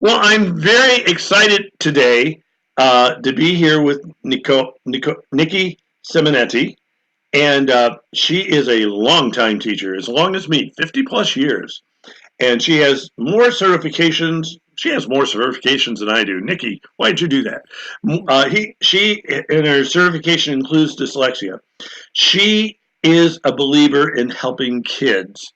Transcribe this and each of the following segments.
Well, I'm very excited today to be here with Nickie Simonetti, and she is a longtime teacher, as long as me, 50 plus years, and she has more certifications. She has more certifications than I do. Nikki, why'd you do that? She, and her certification includes dyslexia. She is a believer in helping kids,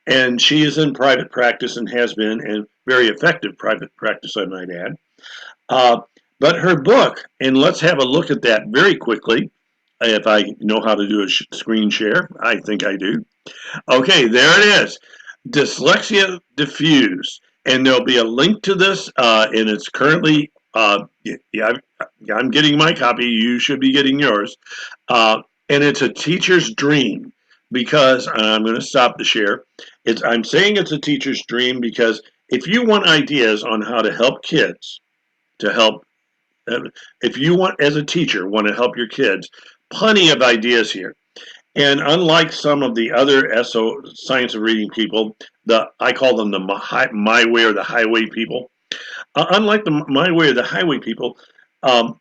and she is in private practice and has been, and very effective private practice, I might add. Uh, but her book, and let's have a look at that very quickly. If I know how to do a screen share, I think I do. Okay, there it is. Dyslexia Diffused. And there'll be a link to this, and it's currently, yeah, I'm getting my copy. You should be getting yours. And it's a teacher's dream because I'm going to stop the share. I'm saying it's a teacher's dream because if you want ideas on how to help kids, to help, if you want, as a teacher, want to help your kids, plenty of ideas here. And unlike some of the other science of reading people, I call them the my way or the highway people. Unlike the my way or the highway people,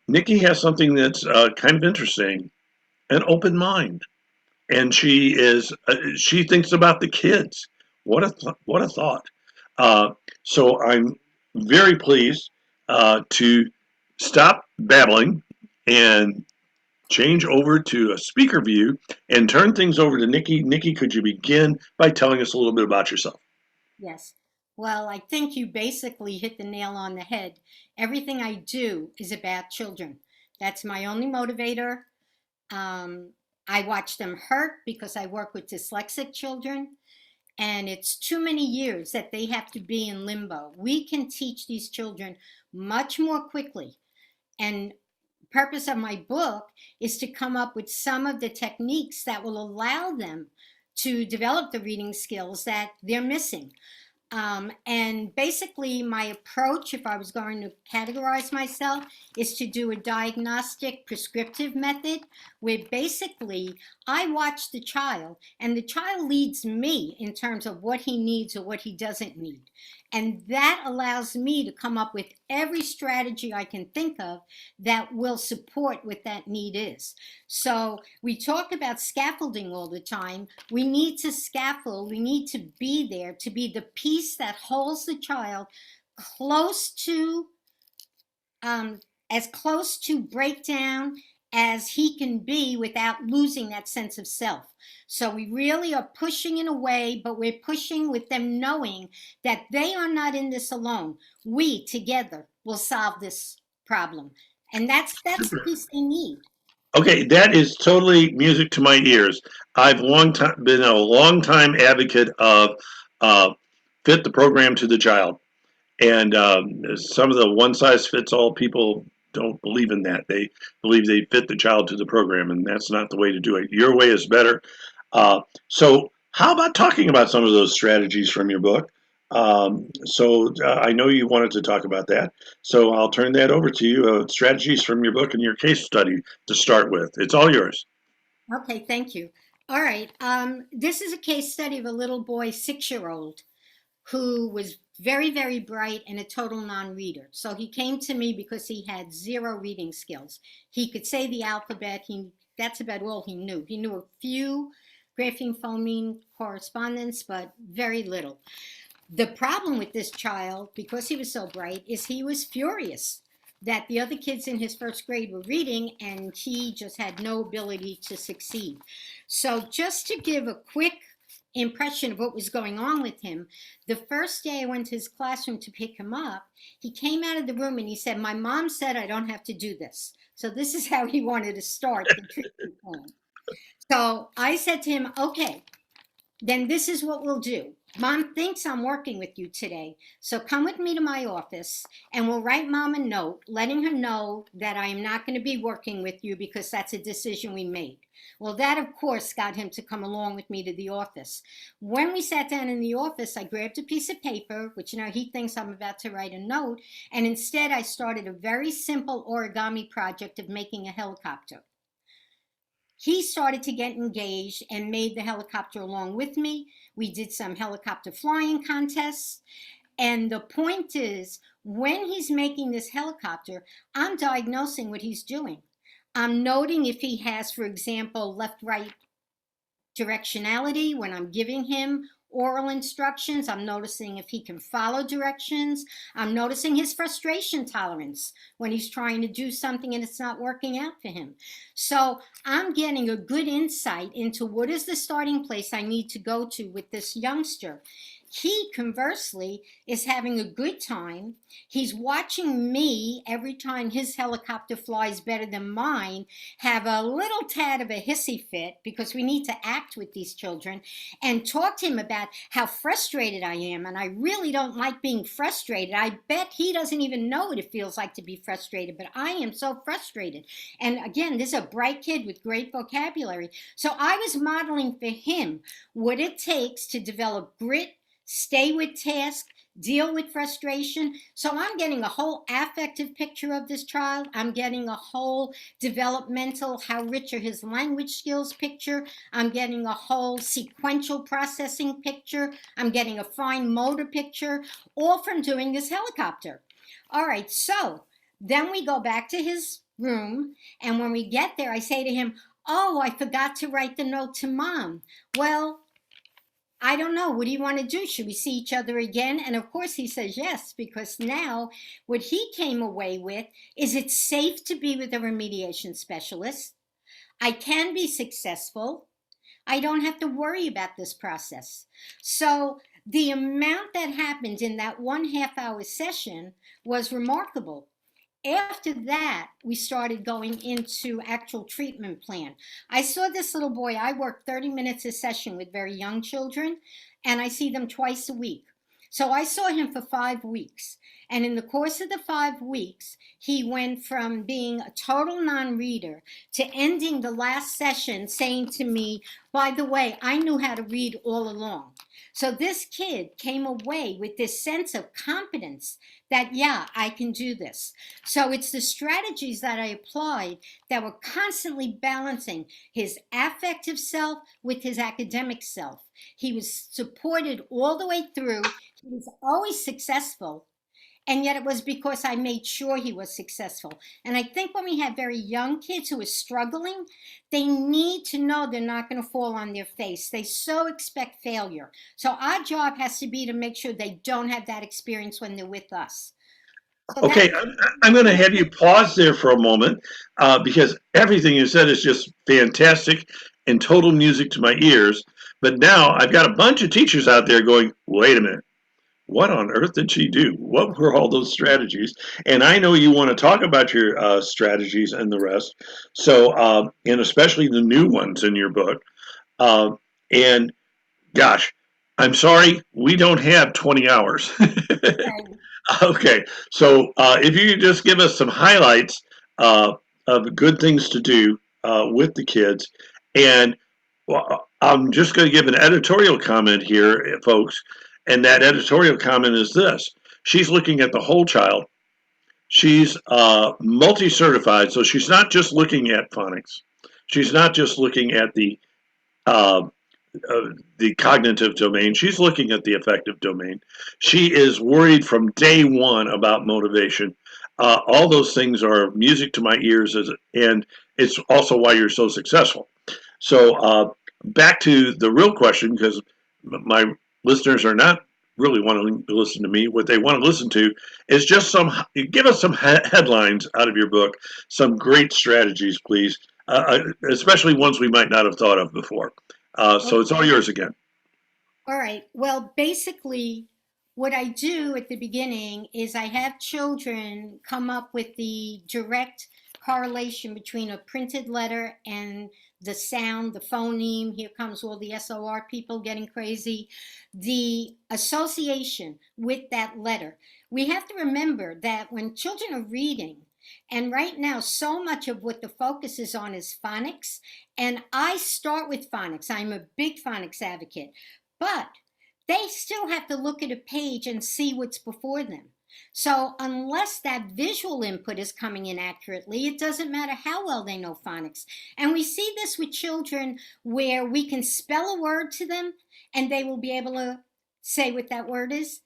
Nikki has something that's kind of interesting, an open mind, and she thinks about the kids. What a thought! So I'm very pleased to stop babbling and change over to a speaker view and turn things over to Nikki. Nikki, could you begin by telling us a little bit about yourself? Yes. Well, I think you basically hit the nail on the head. Everything I do is about children. That's my only motivator. Um, I watch them hurt because I work with dyslexic children, and it's too many years that they have to be in limbo. We can teach these children much more quickly. And purpose of my book is to come up with some of the techniques that will allow them to develop the reading skills that they're missing. And basically, my approach, if I was going to categorize myself, is to do a diagnostic prescriptive method where basically I watch the child and the child leads me in terms of what he needs or what he doesn't need. And that allows me to come up with every strategy I can think of that will support what that need is. So we talk about scaffolding all the time. We need to scaffold, we need to be there to be the piece that holds the child close to, um, as close to breakdown as he can be without losing that sense of self. So we really are pushing in a way, but we're pushing with them knowing that they are not in this alone. We together will solve this problem. And that's the Super. piece they need. Okay, that is totally music to my ears. I've been a long time advocate of uh, fit the program to the child, and some of the one size fits all people don't believe in that. They believe they fit the child to the program, and that's not the way to do it. Your way is better. So, how about talking about some of those strategies from your book? I know you wanted to talk about that, so I'll turn that over to you. Strategies from your book and your case study to start with. It's all yours. Okay, thank you. All right. This is a case study of a little boy, 6 year old, who was very, very bright and a total non reader. So he came to me because he had zero reading skills. He could say the alphabet, that's about all he knew. He knew a few grapheme phoneme correspondence, but very little. The problem with this child, because he was so bright, is he was furious that the other kids in his first grade were reading and he just had no ability to succeed. So, just to give a quick impression of what was going on with him, the first day I went to his classroom to pick him up, he came out of the room and he said, "My mom said I don't have to do this." So, this is how he wanted to start the treatment plan. So, I said to him, "Okay, then this is what we'll do. Mom thinks I'm working with you today. So come with me to my office and we'll write mom a note letting her know that I am not going to be working with you because that's a decision we made." Well, that of course got him to come along with me to the office. When we sat down in the office, I grabbed a piece of paper, which he thinks I'm about to write a note, and instead I started a very simple origami project of making a helicopter. He started to get engaged and made the helicopter along with me. We did some helicopter flying contests. And the point is, when he's making this helicopter, I'm diagnosing what he's doing. I'm noting if he has, for example, left right directionality when I'm giving him oral instructions. I'm noticing if he can follow directions. I'm noticing his frustration tolerance when he's trying to do something and it's not working out for him. So I'm getting a good insight into what is the starting place I need to go to with this youngster. He, conversely, is having a good time. He's watching me every time his helicopter flies better than mine have a little tad of a hissy fit, because we need to act with these children, and talk to him about how frustrated I am. And I really don't like being frustrated. I bet he doesn't even know what it feels like to be frustrated, but I am so frustrated. And again, this is a bright kid with great vocabulary. So I was modeling for him what it takes to develop grit, stay with task, deal with frustration. So I'm getting a whole affective picture of this child. I'm getting a whole developmental, how rich are his language skills picture. I'm getting a whole sequential processing picture. I'm getting a fine motor picture, all from doing this helicopter. All right, so then we go back to his room, and when we get there, I say to him, "Oh, I forgot to write the note to mom." Well, I don't know. What do you want to do? Should we see each other again? And of course, he says yes, because now what he came away with is it's safe to be with a remediation specialist. I can be successful. I don't have to worry about this process. So the amount that happened in that 1.5 hour session was remarkable. After that, we started going into actual treatment plan. I saw this little boy. I work 30 minutes a session with very young children, and I see them twice a week. So I saw him for 5 weeks. And in the course of the 5 weeks, he went from being a total non-reader to ending the last session saying to me, "By the way, I knew how to read all along." So this kid came away with this sense of competence that, yeah, I can do this. So it's the strategies that I applied that were constantly balancing his affective self with his academic self. He was supported all the way through. He was always successful. And yet it was because I made sure he was successful. And I think when we have very young kids who are struggling, they need to know they're not going to fall on their face. They so expect failure. So our job has to be to make sure they don't have that experience when they're with us. So that Okay, I'm going to have you pause there for a moment because everything you said is just fantastic and total music to my ears. But now I've got a bunch of teachers out there going, wait a minute, what on earth did she do? What were all those strategies? And I know you want to talk about your strategies and the rest. So, and especially the new ones in your book. Uh, and gosh, I'm sorry, we don't have 20 hours. okay. Okay, so if you could just give us some highlights of good things to do with the kids, and I'm just going to give an editorial comment here, folks, and that editorial comment is this: she's looking at the whole child. She's multi-certified, so she's not just looking at phonics. She's not just looking at uh, the cognitive domain. She's looking at the affective domain. She is worried from day one about motivation. All those things are music to my ears, and it's also why you're so successful. So, back to the real question, because my listeners are not really wanting to listen to me. What they want to listen to is just give us some headlines out of your book, some great strategies, please, especially ones we might not have thought of before. So it's all Okay. yours again. All right. Well, basically, what I do at the beginning is I have children come up with the direct correlation between a printed letter and the sound, the phoneme. Here comes all the SOR people getting crazy. The association with that letter. We have to remember that when children are reading, and right now, so much of what the focus is on is phonics. And I start with phonics. I'm a big phonics advocate. But they still have to look at a page and see what's before them. So unless that visual input is coming in accurately, it doesn't matter how well they know phonics. And we see this with children where we can spell a word to them and they will be able to say what that word is.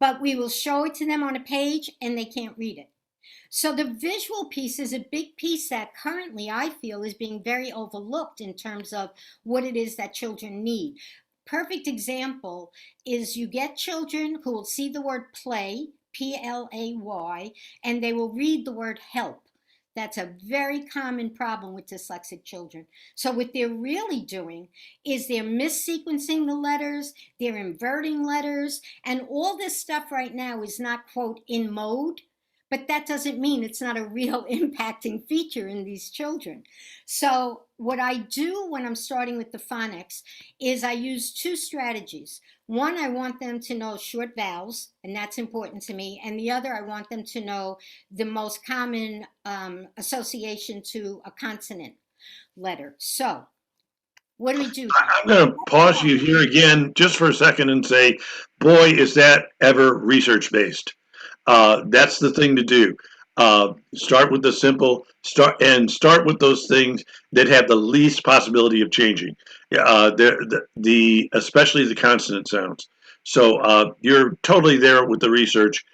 but we will show it to them on a page and they can't read it. So the visual piece is a big piece that currently I feel is being very overlooked in terms of what it is that children need. Perfect example is you get children who will see the word play, Play, and they will read the word help. That's a very common problem with dyslexic children. So what they're really doing is they're missequencing the letters, they're inverting letters, and all this stuff right now is not, quote, in mode, but that doesn't mean it's not a real impacting feature in these children. So what I do when I'm starting with the phonics is I use two strategies. One, I want them to know short vowels, and that's important to me. And the other, I want them to know the most common association to a consonant letter. So what do we do then? I'm going to pause you here again just for a second and say, boy, is that ever research based. That's the thing to do. Start with the simple, start with those things that have the least possibility of changing. Especially the consonant sounds. So you're totally there with the research,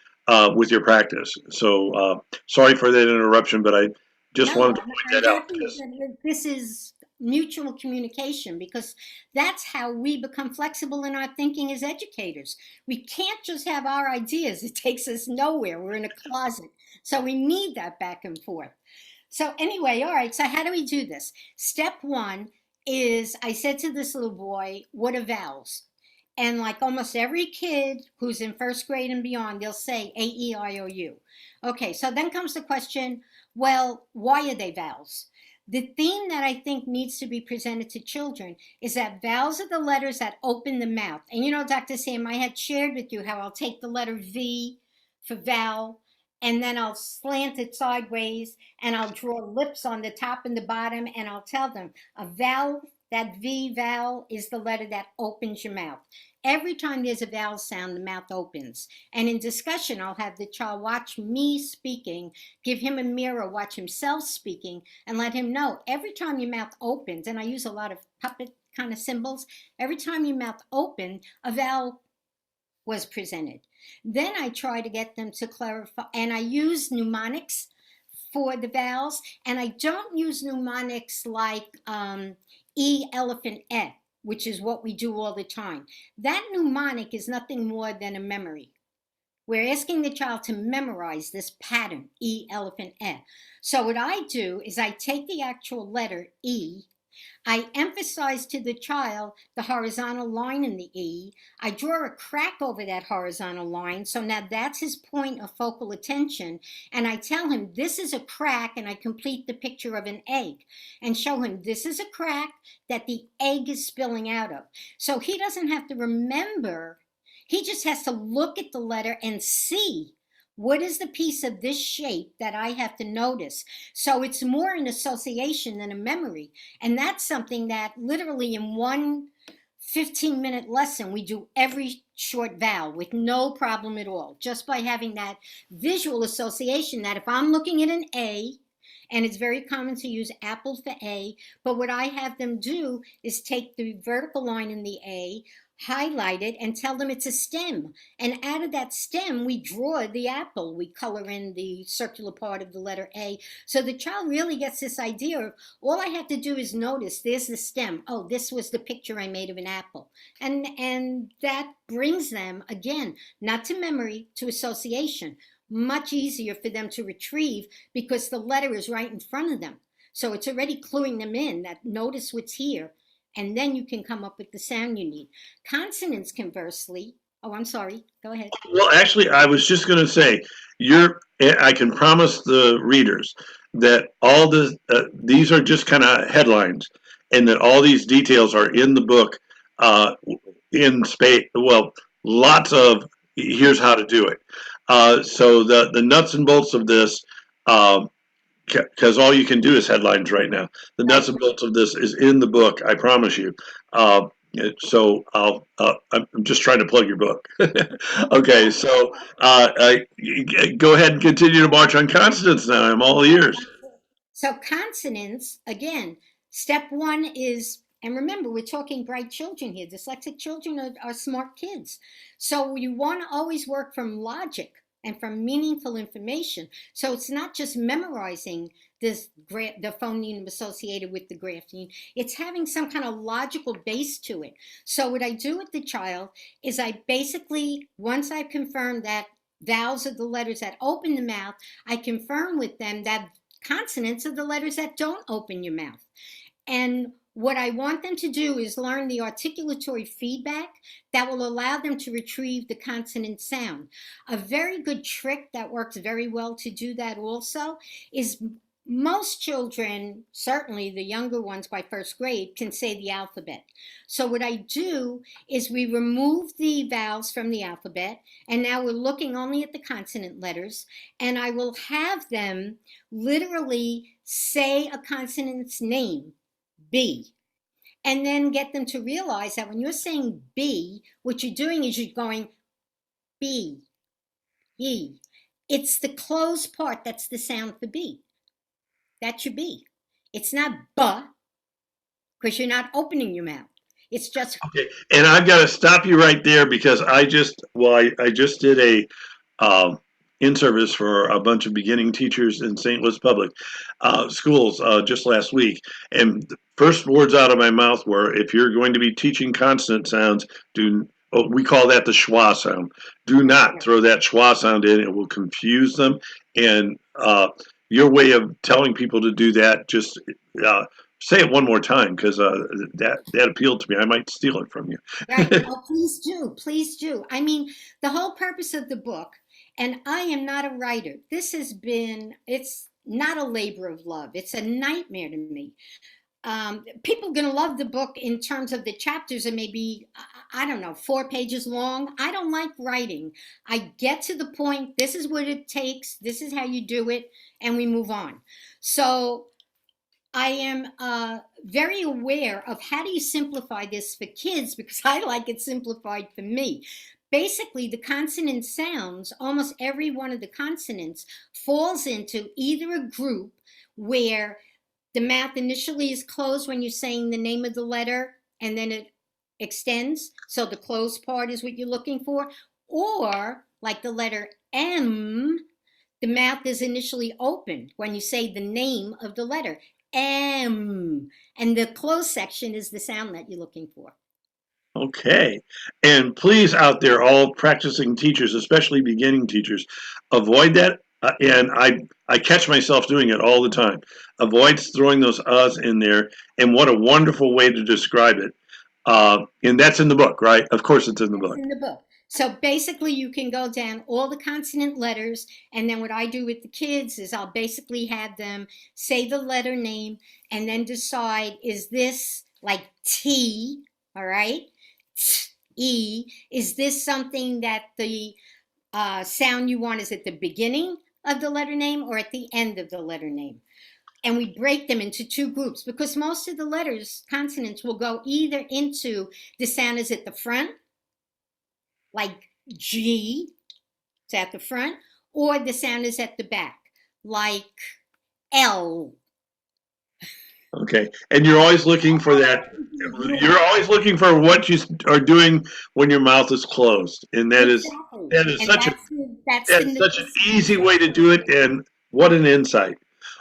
with your practice. So sorry for that interruption, but I just No, wanted to point I'm that out happy because that this is mutual communication because that's how we become flexible in our thinking as educators. We can't just have our ideas, it takes us nowhere. We're in a closet. So we need that back and forth. So, anyway, all right, so how do we do this? Step one is I said to this little boy, what are vowels? And like almost every kid who's in first grade and beyond, they'll say A, E, I, O, U. Okay, so then comes the question, well, why are they vowels? The theme that I think needs to be presented to children is that vowels are the letters that open the mouth. And you know, Dr. Sam, I had shared with you how I'll take the letter V for vowel, and then I'll slant it sideways, and I'll draw lips on the top and the bottom, and I'll tell them a vowel, that V vowel is the letter that opens your mouth. Every time there's a vowel sound, the mouth opens. And in discussion, I'll have the child watch me speaking, give him a mirror, watch himself speaking, and let him know every time your mouth opens, and I use a lot of puppet kind of symbols, every time your mouth opened, a vowel was presented. Then I try to get them to clarify, and I use mnemonics for the vowels, and I don't use mnemonics like E, elephant, E, which is what we do all the time. That mnemonic is nothing more than a memory. We're asking the child to memorize this pattern, E, elephant, E. So what I do is I take the actual letter E, I emphasize to the child the horizontal line in the E. I draw a crack over that horizontal line, so now that's his point of focal attention. And I tell him this is a crack, and I complete the picture of an egg and show him this is a crack that the egg is spilling out of. So he doesn't have to remember, he just has to look at the letter and see what is the piece of this shape that I have to notice. So it's more an association than a memory. And that's something that literally in one 15-minute lesson, we do every short vowel with no problem at all, just by having that visual association that if I'm looking at an A, and it's very common to use apple for A, but what I have them do is take the vertical line in the A, highlight it, and tell them it's a stem. And out of that stem, we draw the apple. We color in the circular part of the letter A. So the child really gets this idea of all I have to do is notice there's the stem. Oh, this was the picture I made of an apple. And that brings them, again, not to memory, to association. Much easier for them to retrieve because the letter is right in front of them. So it's already cluing them in that notice what's here, and then you can come up with the sound you need. Consonants, conversely, oh, I'm sorry, go ahead. well, actually, I was just going to say, I can promise the readers that all these are just kind of headlines, and that all these details are in the book, in space. Well, lots of here's how to do it. So the nuts and bolts of this, because all you can do is headlines right now. The nuts Right. and bolts of this is in the book. I promise you. So I'm just trying to plug your book. Okay, so go ahead and continue to march on consonants now. I'm all ears. So consonants, again, step one is And remember, we're talking bright children here. Dyslexic children are smart kids. So you want to always work from logic and from meaningful information. So it's not just memorizing the phoneme associated with the grapheme. It's having some kind of logical base to it. So what I do with the child is I basically, once I've confirmed that vowels are the letters that open the mouth, I confirm with them that consonants are the letters that don't open your mouth. And what I want them to do is learn the articulatory feedback that will allow them to retrieve the consonant sound. A very good trick that works very well to do that also is most children, certainly the younger ones by first grade, can say the alphabet. So what I do is we remove the vowels from the alphabet, and now we're looking only at the consonant letters, and I will have them literally say a consonant's name, B, and then get them to realize that when you're saying B, what you're doing is you're going B, E. It's the closed part that's the sound for B. That's your B. It's not buh, because you're not opening your mouth. It's just Okay, and I've got to stop you right there because I just did a in service for a bunch of beginning teachers in St. Louis Public Schools just last week, and the first words out of my mouth were, "If you're going to be teaching consonant sounds, we call that the schwa sound. Do not throw that schwa sound in; it will confuse them." And your way of telling people to do that, just uh, say it one more time because that appealed to me. I might steal it from you. right. Oh, please do. Please do. I mean, the whole purpose of the book, and I am not a writer. It's not a labor of love. It's a nightmare to me. People are going to love the book in terms of the chapters and maybe, I don't know, 4 pages long. I don't like writing. I get to the point. This is what it takes. This is how you do it. And we move on. So I am very aware of how do you simplify this for kids because I like it simplified for me. Basically, the consonant sounds, almost every one of the consonants falls into either a group where the mouth initially is closed when you're saying the name of the letter and then it extends. So the closed part is what you're looking for. Or like the letter M, the mouth is initially open when you say the name of the letter. M. And the closed section is the sound that you're looking for. Okay. And please, out there, all practicing teachers, especially beginning teachers, avoid that. And I catch myself doing it all the time. Avoid throwing those uhs in there. And what a wonderful way to describe it. And that's in the book, right? Of course, it's in the That's book. in the book. So basically, you can go down all the consonant letters, and then what I do with the kids is I'll basically have them say the letter name and then decide is this like T, all right? E, is this something that the sound you want is at the beginning of the letter name or at the end of the letter name? And we break them into two groups because most of the letters, consonants, will go either into the sound is at the front, like G, it's at the front, or the sound is at the back, like L. Okay. And you're always looking for that. You're always looking for what you are doing when your mouth is closed. And Exactly. that is And such a that's the that's such an Nickie easy Simonetti way to do it. And what an insight.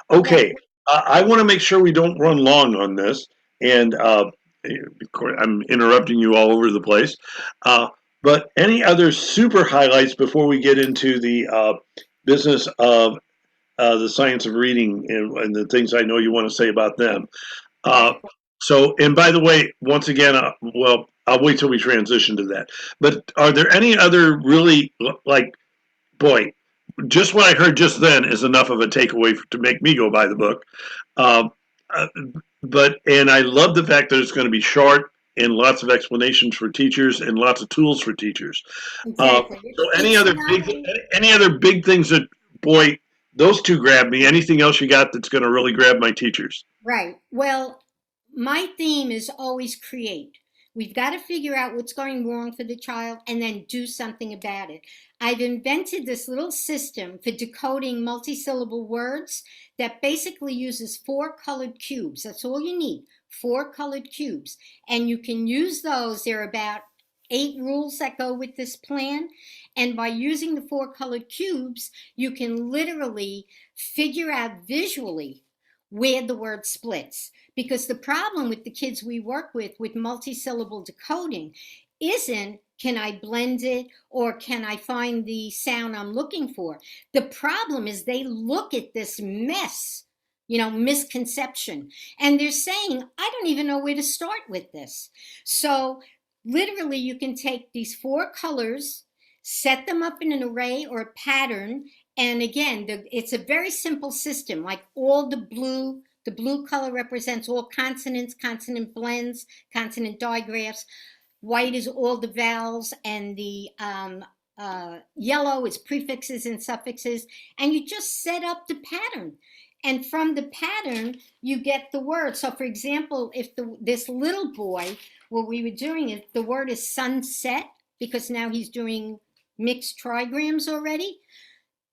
right. Okay, I want to make sure we don't run long on this, and I'm interrupting you all over the place. Uh, but any other super highlights before we get into the business of the science of reading and the things I know you want to say about them? Uh, Right. and by the way, once again, well, I'll wait till we transition to that. But are there any other really like, boy, just what I heard just then is enough of a takeaway to make me go buy the book. Um, uh, and I love the fact that it's going to be short and lots of explanations for teachers and lots of tools for teachers. Exactly. So It's not a any other big things that, boy, those two grab me. Anything else you got that's going to really grab my teachers? right. Well, my theme is always create. We've got to figure out what's going wrong for the child and then do something about it. I've invented this little system for decoding multisyllable words that basically uses 4 colored cubes. That's all you need. four colored cubes, and you can use those. There are about 8 rules that go with this plan. And by using the four colored cubes, you can literally figure out visually where the word splits. Because the problem with the kids we work with multisyllable decoding isn't can I blend it or can I find the sound I'm looking for? The problem is they look at this mess, misconception, and they're saying, I don't even know where to start with this. So literally, you can take these four colors, set them up in an array or a pattern, and again, it's a very simple system. Like all the blue color represents all consonants, consonant blends, consonant digraphs. White is all the vowels, and the yellow is prefixes and suffixes. And you just set up the pattern. And from the pattern, you get the word. So, for example, if this little boy, what we were doing is the word is sunset, because now he's doing mixed trigrams already.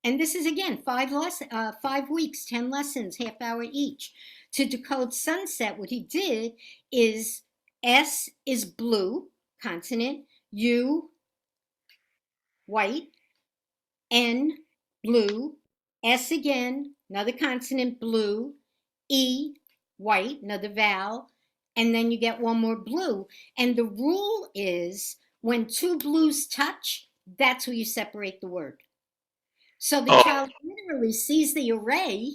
And this is again 5 weeks, 10 lessons, half hour each. To decode sunset, what he did is S is blue, consonant, U, white, N, blue, S again, another consonant, blue, E, white, another vowel, and then you get one more blue. And the rule is when two blues touch, that's where you separate the word. So the Oh, child literally sees the array,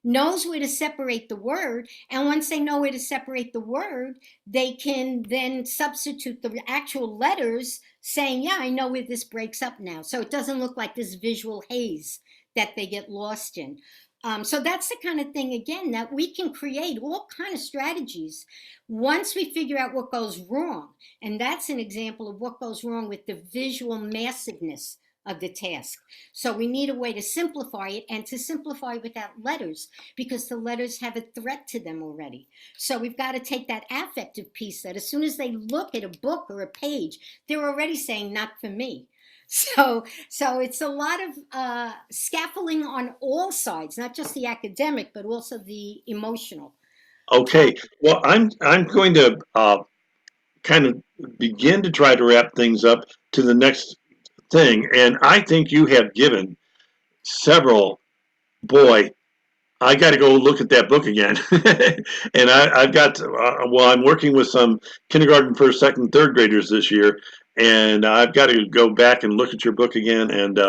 knows where to separate the word, and once they know where to separate the word, they can then substitute the actual letters, saying, yeah, I know where this breaks up now. So it doesn't look like this visual haze that they get lost in. So that's the kind of thing, again, that we can create all kind of strategies once we figure out what goes wrong. And that's an example of what goes wrong with the visual massiveness of the task. So we need a way to simplify it, and to simplify without letters, because the letters have a threat to them already. So we've got to take that affective piece, that as soon as they look at a book or a page, they're already saying, not for me. So it's a lot of scaffolding on all sides, not just the academic, but also the emotional. okay. Well, I'm going to kind of begin to try to wrap things up to the next thing, and I think you have given several. Boy, I got to go look at that book again. And I've got, well, I'm working with some kindergarten, first, second, third graders this year, and I've got to go back and look at your book again, and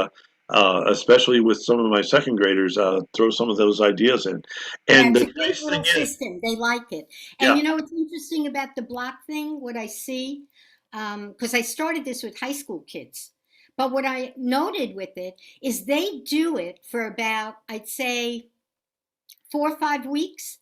especially with some of my second graders, throw some of those ideas in. Yeah, And it's the a great nice thing little is, system. They like it. And yeah, what's interesting about the block thing, what I see, because I started this with high school kids, but what I noted with it is they do it for about, I'd say, 4 or 5 weeks,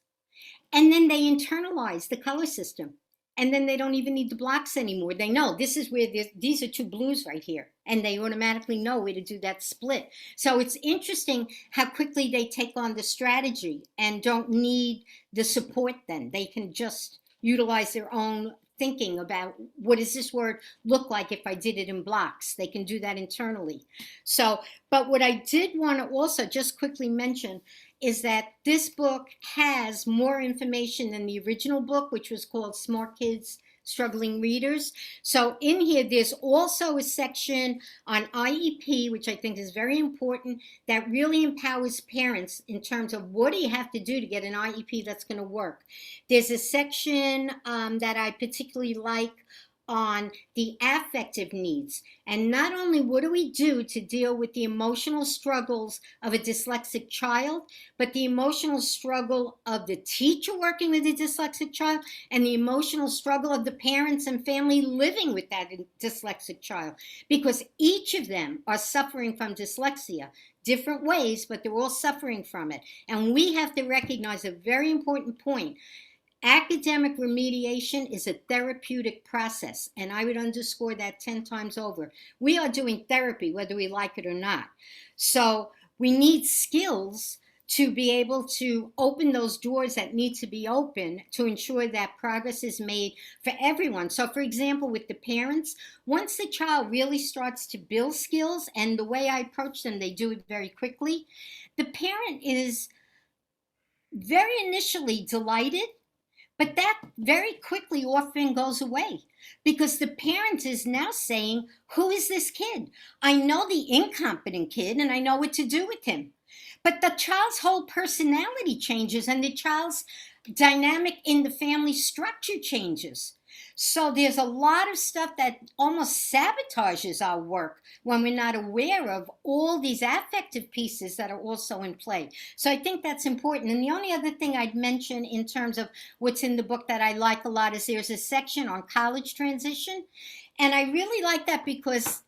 and then they internalize the color system, and then they don't even need the blocks anymore. They know this is where these are two blues right here, and they automatically know where to do that split. So it's interesting how quickly they take on the strategy and don't need the support. Then they can just utilize their own thinking about what does this word look like if I did it in blocks. They can do that internally. So, but what I did want to also just quickly mention is that this book has more information than the original book, which was called Smart Kids Struggling Readers. So in here, there's also a section on IEP, which I think is very important, that really empowers parents in terms of what do you have to do to get an IEP that's going to work. There's a section that I particularly like on the affective needs. And not only what do we do to deal with the emotional struggles of a dyslexic child, but the emotional struggle of the teacher working with a dyslexic child, and the emotional struggle of the parents and family living with that dyslexic child. Because each of them are suffering from dyslexia, different ways, but they're all suffering from it. And we have to recognize a very important point. Academic remediation is a therapeutic process, and I would underscore that 10 times over. We are doing therapy, whether we like it or not. So we need skills to be able to open those doors that need to be open to ensure that progress is made for everyone. So, for example, with the parents, once the child really starts to build skills, and the way I approach them, they do it very quickly, the parent is very initially delighted, But that very quickly often goes away because the parent is now saying, who is this kid? I know the incompetent kid and I know what to do with him. But the child's whole personality changes and the child's dynamic in the family structure changes. So there's a lot of stuff that almost sabotages our work when we're not aware of all these affective pieces that are also in play. So I think that's important. And the only other thing I'd mention in terms of what's in the book that I like a lot is there's a section on college transition. And I really like that because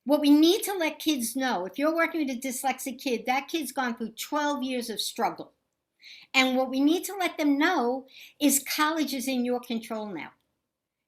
what we need to let kids know, if you're working with a dyslexic kid, that kid's gone through 12 years of struggle. And what we need to let them know is college is in your control now.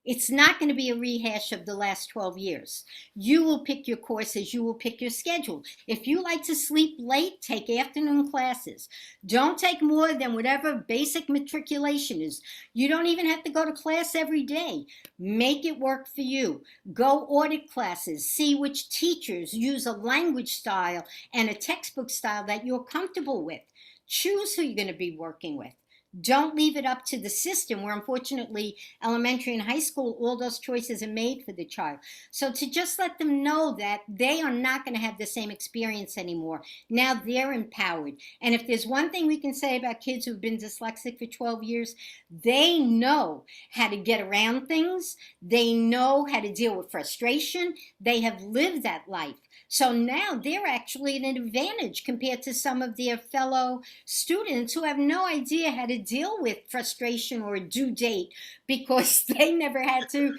It's not going to be a rehash of the last 12 years. You will pick your courses, you will pick your schedule. If you like to sleep late, take afternoon classes. Don't take more than whatever basic matriculation is. You don't even have to go to class every day. Make it work for you. Go audit classes. See which teachers use a language style and a textbook style that you're comfortable with. Choose who you're going to be working with. Don't leave it up to the system where unfortunately elementary and high school, all those choices are made for the child. So to just let them know that they are not going to have the same experience anymore. Now they're empowered. And if there's one thing we can say about kids who've been dyslexic for 12 years, they know how to get around things. They know how to deal with frustration. They have lived that life. So now they're actually at an advantage compared to some of their fellow students who have no idea how to deal with frustration or a due date because they never had to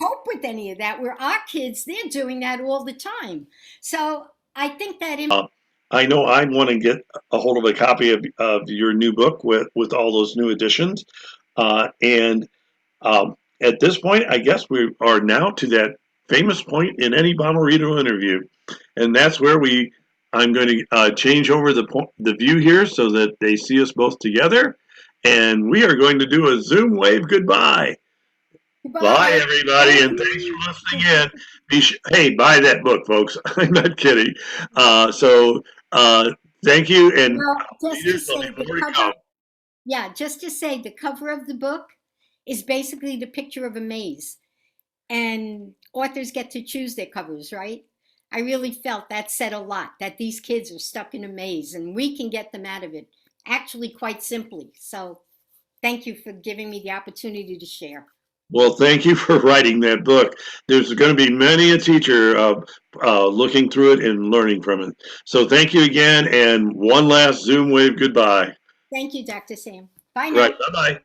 cope with any of that. Where our kids, they're doing that all the time. So I think that I know I want to get a hold of a copy of your new book with all those new additions. And at this point, I guess we are now to that famous point in any Bomarito interview, and that's where I'm going to change over the view here so that they see us both together, and we are going to do a Zoom wave goodbye. Bye, goodbye. everybody, Thank and thanks for you. listening in. Hey, buy that book, folks. I'm not kidding. So, thank you, and Well, just to readers, there'll be say the more to come. cover, yeah, just to say the cover of the book is basically the picture of a maze. And authors get to choose their covers, right? I really felt that said a lot that these kids are stuck in a maze and we can get them out of it actually quite simply. So thank you for giving me the opportunity to share. Well, thank you for writing that book. There's going to be many a teacher looking through it and learning from it. So thank you again, and one last Zoom wave goodbye. Thank you, Dr. Sam. Bye Right, now. bye bye.